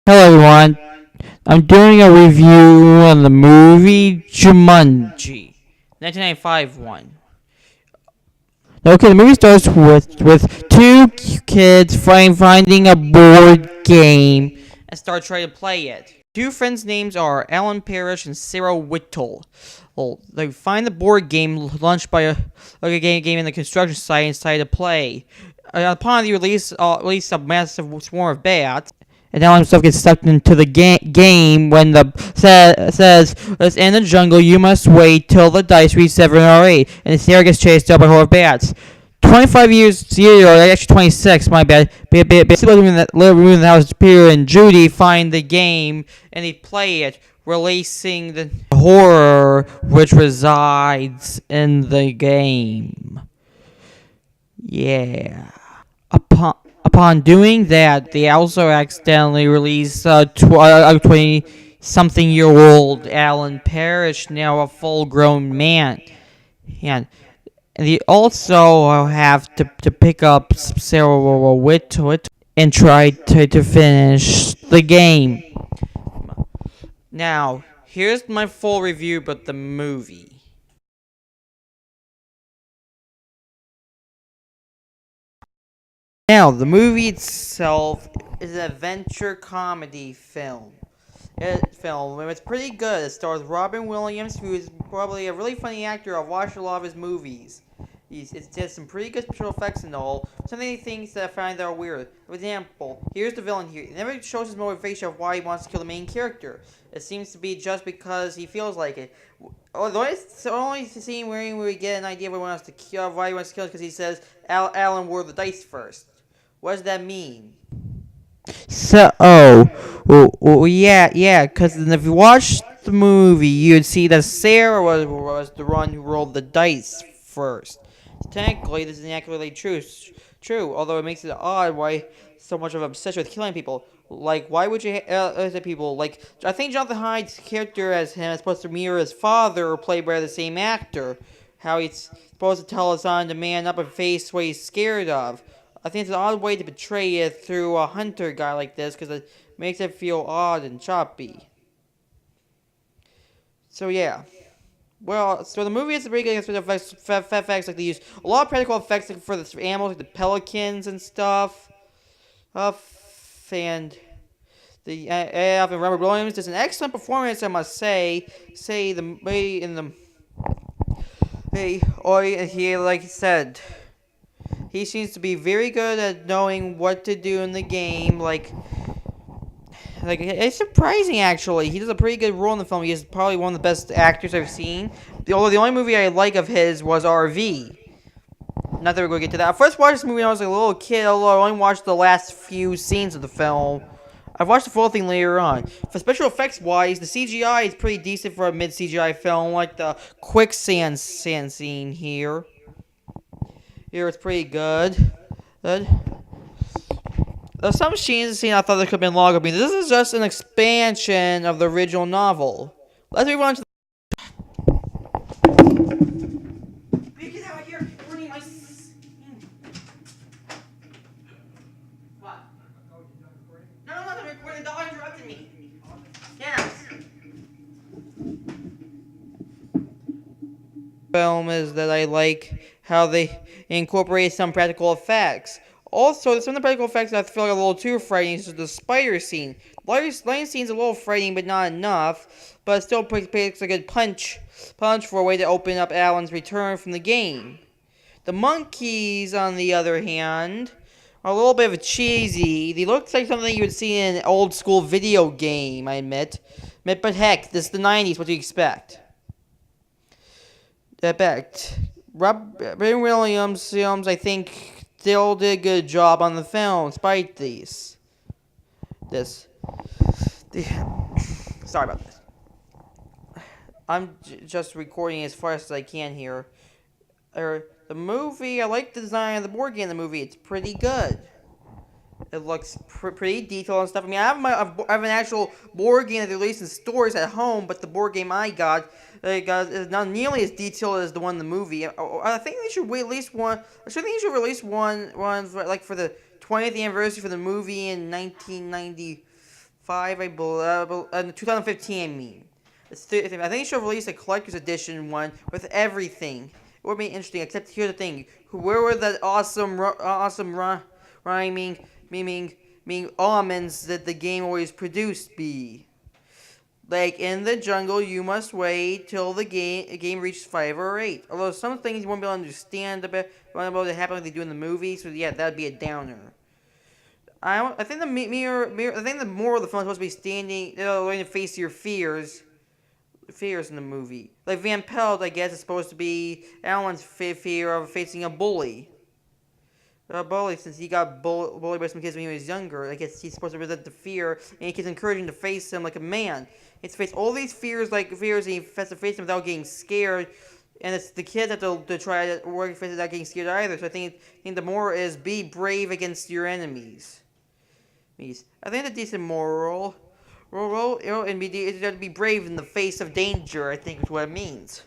Hello everyone, I'm doing a review on the movie Jumanji, 1995 one. Okay, the movie starts with two kids finding a board game and start trying to play it. Two friends' names are Alan Parrish and Sarah Whittle. Well, they find the board game launched by a game in the construction site and decide to play. Upon the release a massive swarm of bats, and Alan himself gets sucked into the game when the says, "It's in the jungle. You must wait till the dice reach 7 or 8." And Sarah gets chased up by a horde of bats. 25 years later, or actually 26, my bad. Basically, living in the house, Peter and Judy find the game and they play it, releasing the horror which resides in the game. Yeah. Upon doing that, they also accidentally release 20-something-year-old Alan Parrish, now a full-grown man. And they also have to pick up Sarah Whitwood and try to finish the game. Now, here's my full review about the movie. Now, the movie itself is an adventure comedy film. It's pretty good. It stars Robin Williams, who is probably a really funny actor. I've watched a lot of his movies. It has some pretty good special effects and all. Some of the things that I find that are weird. For example, here's the villain here. It never shows his motivation of why he wants to kill the main character. It seems to be just because he feels like it. The only scene where we get an idea of why he wants to kill is because he says Alan wore the dice first. What does that mean? Yeah, because if you watch the movie, you'd see that Sarah was the one who rolled the dice first. Technically, this isn't accurately true, although it makes it odd why so much of an obsession with killing people. Like, why would you say people? Like, I think Jonathan Hyde's character as him is supposed to mirror his father, played by the same actor. How he's supposed to tell his son to man up and face what he's scared of. I think it's an odd way to portray it through a hunter guy like this, because it makes it feel odd and choppy. So yeah. Well, so the movie is pretty good effects like they use a lot of practical effects for the animals, like the pelicans and stuff. And Robert Williams does an excellent performance, I must say. The way in the he like he said. He seems to be very good at knowing what to do in the game. Like it's surprising actually. He does a pretty good role in the film. He is probably one of the best actors I've seen. The only movie I like of his was RV. Not that we're going to get to that. I first watched this movie when I was like a little kid, although I only watched the last few scenes of the film. I've watched the full thing later on. For special effects wise, the CGI is pretty decent for a mid CGI film, like the quicksand scene here. Here it's pretty good. There's some scenes in the scene I thought there could have been longer. I mean, this is just an expansion of the original novel. Let's move on to get out of here! Ruining my what? No, I'm not recording. The dog interrupted me. Yes. Film is that I like how they incorporate some practical effects. Also, some of the practical effects I feel like a little too frightening, such as the spider scene. The lion scene's a little frightening, but not enough. But it still takes a good punch for a way to open up Alan's return from the game. The monkeys, on the other hand, are a little bit of a cheesy. They look like something you would see in an old school video game, I admit. But heck, this is the 90s, what do you expect? Robin Williams, I think, still did a good job on the film, despite these. Sorry about this. I'm just recording as fast as I can here. The movie, I like the design of the board game in the movie. It's pretty good. It looks pretty detailed and stuff. I mean, I have an actual board game that they released in stores at home, but the board game I got is not nearly as detailed as the one in the movie. I think they should release one. I think they should release one for the 20th anniversary for the movie in 1990. 2015. I mean, I think it should release a collector's edition one with everything. It would be interesting. Except here's the thing: where would that awesome rhyming, meaning almonds that the game always produced be? Like, in the jungle, you must wait till the game reaches 5 or 8. Although some things you won't be able to understand about what happen like they do in the movie, so yeah, that would be a downer. I think the I think the moral of the film is supposed to be learning to face your fears in the movie. Like Van Pelt, I guess, is supposed to be Alan's fear of facing a bully. Since he got bullied by some kids when he was younger, I guess he's supposed to resent the fear, and he keeps encouraging to face him like a man. He has to face all these fears, and he has to face them without getting scared. And it's the kids have to try to work face it without getting scared either. So I think the moral is be brave against your enemies. I think that's a decent moral. And be brave in the face of danger, I think is what it means.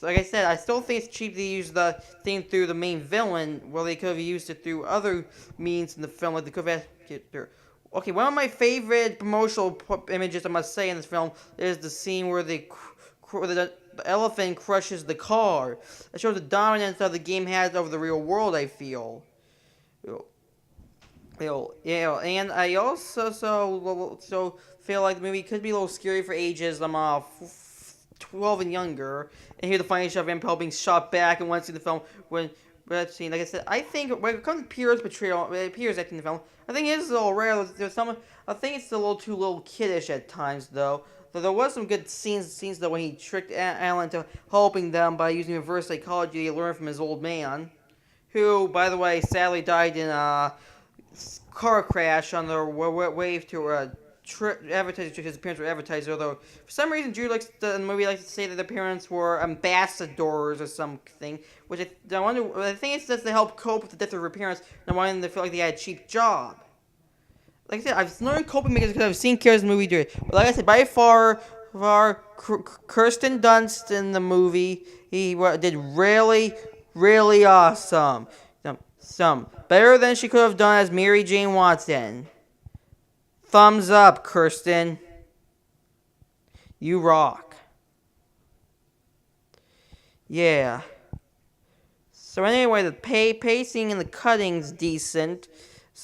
Like I said, I still think it's cheap to use the thing through the main villain. Well, they could have used it through other means in the film, like they could have Okay, one of my favorite promotional images, I must say, in this film is the scene where the elephant crushes the car. It shows the dominance of the game has over the real world, I feel. And I also feel like the movie could be a little scary for ages 12 and younger. And here the final shot of Van Pelt being shot back, and once in the film when like I said, I think when it comes to Pierre's portrayal, Pierre's acting in the film, I think it is a little rare. I think it's a little kiddish at times though. Though there was some good scenes though when he tricked Alan into helping them by using reverse psychology he learned from his old man, who, by the way, sadly died in a car crash on their way to his parents were advertisers, although for some reason Drew in the movie likes to say that their parents were ambassadors or something, which I think it's just to help cope with the death of her parents, and wanting to feel like they had a cheap job. Like I said, I've learned coping mechanisms because I've seen characters in the movie do it. But like I said, by far, Kirsten Dunst in the movie, he did really awesome. Some better than she could have done as Mary Jane Watson. Thumbs up, Kirsten. You rock. Yeah. So anyway, the pacing and the cutting's decent.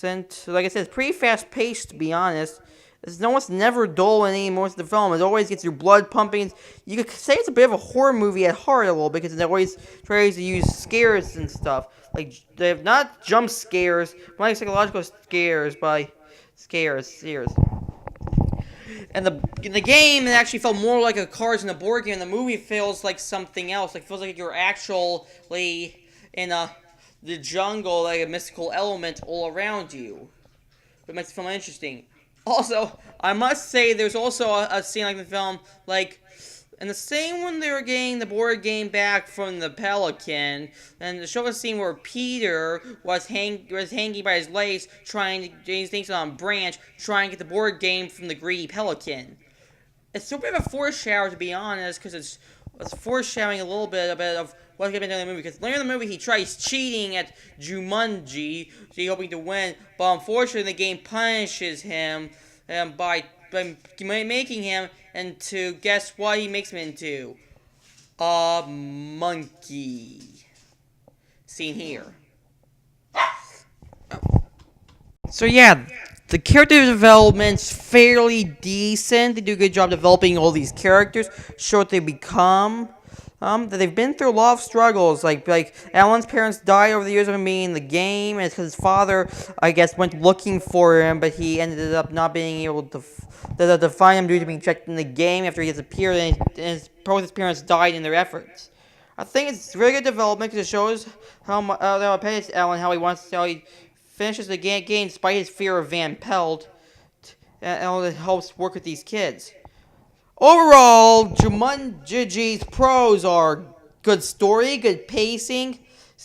Like I said, it's pretty fast-paced, to be honest. It's almost never dull in any most of the film. It always gets your blood pumping. You could say it's a bit of a horror movie at heart a little, because it always tries to use scares and stuff. Like, they have not jump scares, but like psychological scares by scares. And the game, it actually felt more like a cards and a board game. The movie feels like something else. Like, it feels like you're actually in the jungle, like a mystical element all around you. It makes the film interesting. Also, I must say, there's also a scene like in the film, like, in the same when they were getting the board game back from the pelican, and the show a scene where Peter was hanging by his legs, trying to do things on a branch, trying to get the board game from the greedy pelican. It's a bit of a foreshadow, to be honest, because it's foreshadowing a little bit of what's going to be done in the movie. Because later in the movie, he tries cheating at Jumanji, so he's hoping to win, but unfortunately, the game punishes him by making him into, guess what he makes him into? A monkey. Seen here. So yeah, the character development's fairly decent. They do a good job developing all these characters, show what they become. That they've been through a lot of struggles. Like Alan's parents died over the years of him being in the game, and it's because his father, I guess, went looking for him, but he ended up not being able to find him due to being checked in the game after he disappeared, and both his parents died in their efforts. I think it's really good development because it shows how petty Alan, how he finishes the game despite his fear of Van Pelt, and it helps work with these kids. Overall, Jumanji's pros are good story, good pacing,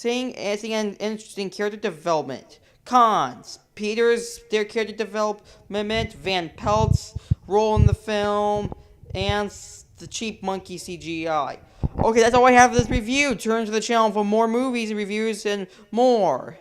and interesting character development. Cons: their character development, Van Pelt's role in the film, and the cheap monkey CGI. Okay, that's all I have for this review. Turn to the channel for more movies and reviews and more.